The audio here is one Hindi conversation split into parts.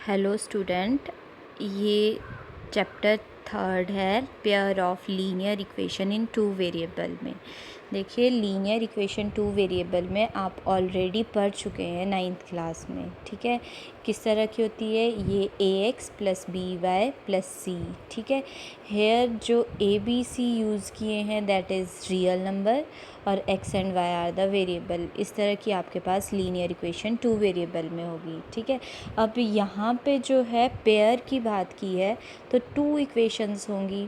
हेलो स्टूडेंट, ये चैप्टर थर्ड है pair of linear equation in to variable में। देखिए, लीनियर इक्वेशन टू वेरिएबल में आप ऑलरेडी पढ़ चुके हैं 9th क्लास में। ठीक है, किस तरह की होती है ये ax plus B Y plus C. ठीक है, हेयर जो ए बी सी यूज़ किए हैं दैट इज़ रियल नंबर और x and y are the variable. इस तरह की आपके पास लीनियर इक्वेशन टू वेरिएबल में होगी। ठीक है, अब यहाँ पे जो है पेयर की बात की है तो टू इक्वेशंस होंगी।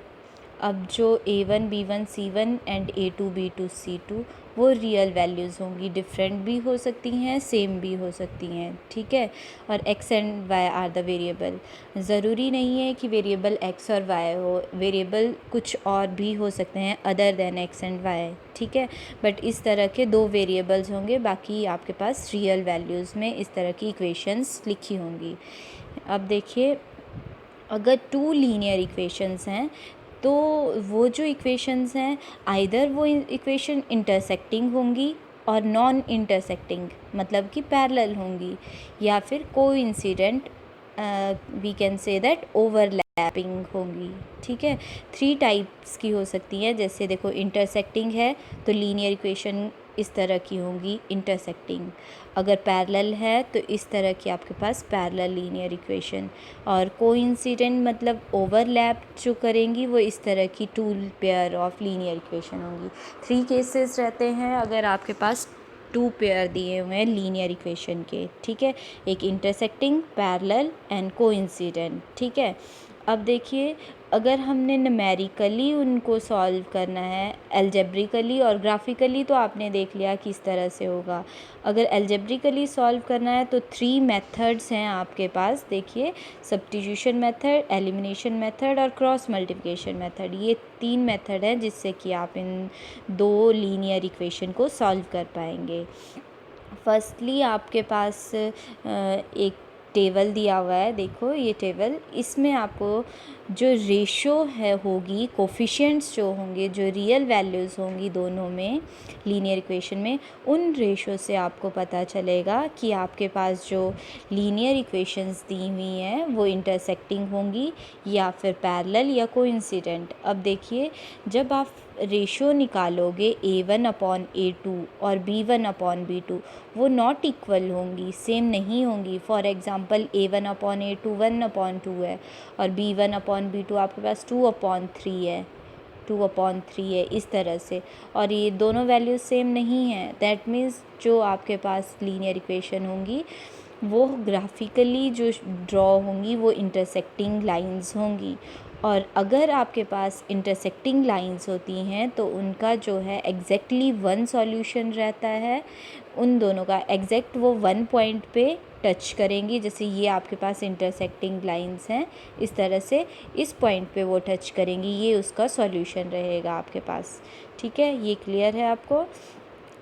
अब जो a1 b1 c1 and a2 b2 c2 वो रियल वैल्यूज़ होंगी, डिफरेंट भी हो सकती हैं, सेम भी हो सकती हैं। ठीक है, और x and y are the variable. ज़रूरी नहीं है कि वेरिएबल x और y हो, वेरिएबल कुछ और भी हो सकते हैं other than x and y। ठीक है, बट इस तरह के दो वेरिएबल्स होंगे, बाकी आपके पास रियल वैल्यूज़ में इस तरह की इक्वेशंस लिखी होंगी। अब देखिए, अगर टू लीनियर इक्वेशंस हैं तो वो जो इक्वेशंस हैं आइदर वो इक्वेशन इंटरसेक्टिंग होंगी और नॉन इंटरसेक्टिंग मतलब कि पैरेलल होंगी, या फिर coincident we can say that overlapping होंगी। ठीक है, 3 टाइप्स की हो सकती हैं। जैसे देखो, इंटरसेक्टिंग है तो लीनियर इक्वेशन इस तरह की होंगी इंटरसेक्टिंग। अगर पैरेलल है तो इस तरह की आपके पास पैरेलल लीनियर इक्वेशन, और कोइंसिडेंट मतलब ओवरलैप जो करेंगी वो इस तरह की two pair of linear equation होंगी। 3 केसेस रहते हैं अगर आपके पास टू पेयर दिए हुए हैं लीनियर इक्वेशन के। ठीक है, एक इंटरसेक्टिंग, पैरेलल एंड कोइंसिडेंट। ठीक है, अब देखिए, अगर हमने न्यूमेरिकली उनको सॉल्व करना है, अलजेब्रिकली और ग्राफिकली तो आपने देख लिया किस तरह से होगा। अगर अलजेब्रिकली सॉल्व करना है तो 3 मेथड्स हैं आपके पास। देखिए, सब्स्टिट्यूशन मेथड, एलिमिनेशन मेथड और क्रॉस मल्टीप्लिकेशन मेथड। ये 3 मेथड हैं जिससे कि आप इन दो लीनियर इक्वेशन को सॉल्व कर पाएंगे। फर्स्टली आपके पास एक टेबल दिया हुआ है। देखो ये टेबल, इसमें आपको जो रेशो है होगी, कोफिशिएंट्स जो होंगे, जो रियल वैल्यूज़ होंगी दोनों में लीनियर इक्वेशन में, उन रेशो से आपको पता चलेगा कि आपके पास जो लीनियर इक्वेशंस दी हुई हैं वो इंटरसेक्टिंग होंगी या फिर पैरेलल या कोइंसिडेंट। अब देखिए, जब आप रेशो निकालोगे a1/a2 और b1/b2, वो नॉट इक्वल होंगी, सेम नहीं होंगी। फॉर एग्ज़ाम्पल a1/a2 1/2 है और b1/b2 आपके पास 2/3 है, 2/3 है, इस तरह से। और ये दोनों वैल्यूज सेम नहीं हैं। दैट मीन्स जो आपके पास लीनियर इक्वेशन होंगी वो ग्राफिकली जो ड्रॉ होंगी वो इंटरसेक्टिंग लाइंस होंगी। और अगर आपके पास इंटरसेक्टिंग लाइंस होती हैं तो उनका जो है एग्जैक्टली वन सॉल्यूशन रहता है। उन दोनों का एग्जैक्ट वो वन पॉइंट पे टच करेंगी। जैसे ये आपके पास इंटरसेक्टिंग लाइंस हैं, इस तरह से इस पॉइंट पे वो टच करेंगी, ये उसका सॉल्यूशन रहेगा आपके पास। ठीक है, ये क्लियर है आपको।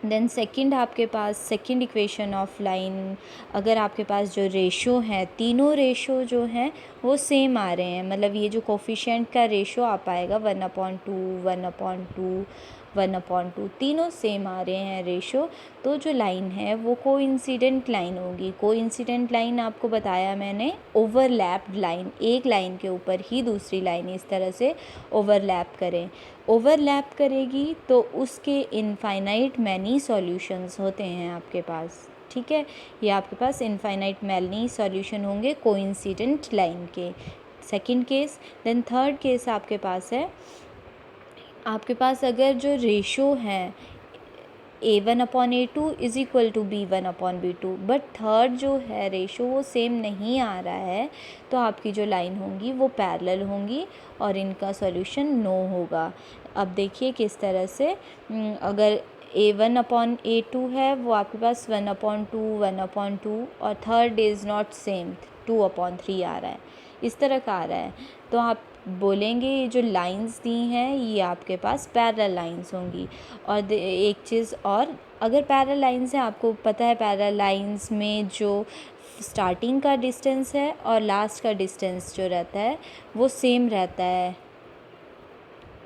देन सेकंड, आपके पास सेकंड इक्वेशन ऑफ लाइन, अगर आपके पास जो रेशो है, तीनों रेशो जो हैं वो सेम आ रहे हैं, मतलब ये जो कोफिशिएंट का रेशो आ पाएगा 1/2, 1/2, 1/2, तीनों सेम आ रहे हैं रेशो, तो जो लाइन है वो कोइंसिडेंट लाइन होगी। कोइंसिडेंट लाइन आपको बताया मैंने, ओवरलैप्ड लाइन, एक लाइन के ऊपर ही दूसरी लाइन इस तरह से ओवरलैप करें, ओवरलैप करेगी तो उसके इनफाइनाइट मैनी सॉल्यूशंस होते हैं आपके पास। ठीक है, ये आपके पास इनफाइनाइट मैनी सॉल्यूशन होंगे कोइंसिडेंट लाइन के। Second case. Then third case आपके पास है, आपके पास अगर जो रेशो है a1/a2 is equal to b1/b2, but third जो है रेशो वो सेम नहीं आ रहा है, तो आपकी जो लाइन होंगी वो पैरेलल होंगी और इनका सॉल्यूशन नो होगा। अब देखिए किस तरह से, अगर a1/a2 है वो आपके पास 1/2, 1/2 और थर्ड इज़ नॉट सेम, 2/3 आ रहा है, इस तरह का आ रहा है, तो आप बोलेंगे ये जो लाइंस दी हैं ये आपके पास पैरेलल लाइंस होंगी। और एक चीज़ और, अगर पैरेलल लाइंस है, आपको पता है पैरेलल लाइंस में जो स्टार्टिंग का डिस्टेंस है और लास्ट का डिस्टेंस जो रहता है वो सेम रहता है।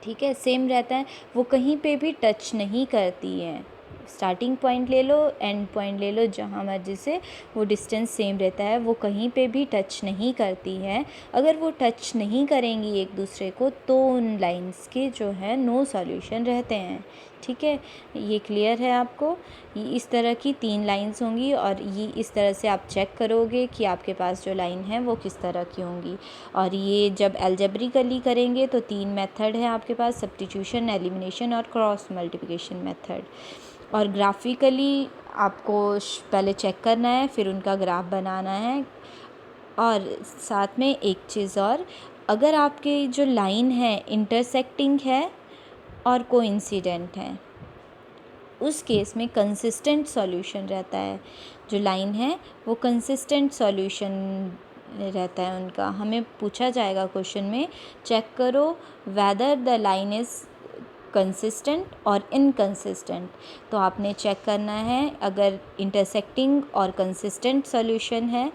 ठीक है, सेम रहता है, वो कहीं पे भी टच नहीं करती हैं, स्टार्टिंग पॉइंट ले लो, एंड पॉइंट ले लो, जहाँ मर्जी से वो डिस्टेंस सेम रहता है, वो कहीं पे भी टच नहीं करती है। अगर वो टच नहीं करेंगी एक दूसरे को तो उन लाइंस के जो है नो सॉल्यूशन रहते हैं। ठीक है, ये क्लियर है आपको। इस तरह की 3 लाइंस होंगी और ये इस तरह से आप चेक करोगे कि आपके पास जो लाइन है वो किस तरह की होंगी। और ये जब अलजेब्रिकली करेंगे तो 3 मेथड है आपके पास, सब्स्टिट्यूशन, एलिमिनेशन और क्रॉस मल्टीप्लिकेशन मेथड। और ग्राफिकली आपको पहले चेक करना है, फिर उनका ग्राफ बनाना है। और साथ में एक चीज़ और, अगर आपके जो लाइन है इंटरसेक्टिंग है और कोइंसिडेंट है, उस केस में कंसिस्टेंट सॉल्यूशन रहता है। जो लाइन है वो कंसिस्टेंट सॉल्यूशन रहता है उनका। हमें पूछा जाएगा क्वेश्चन में, चेक करो whether the line is consistent और इनकंसिस्टेंट। तो आपने चेक करना है, अगर इंटरसेक्टिंग और कंसिस्टेंट सॉल्यूशन है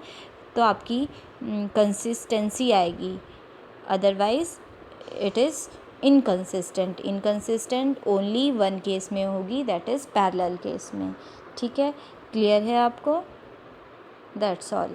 तो आपकी कंसिस्टेंसी आएगी, otherwise it is inconsistent only one case में होगी, दैट इज़ पैरेलल केस में। ठीक है, क्लियर है आपको? That's all.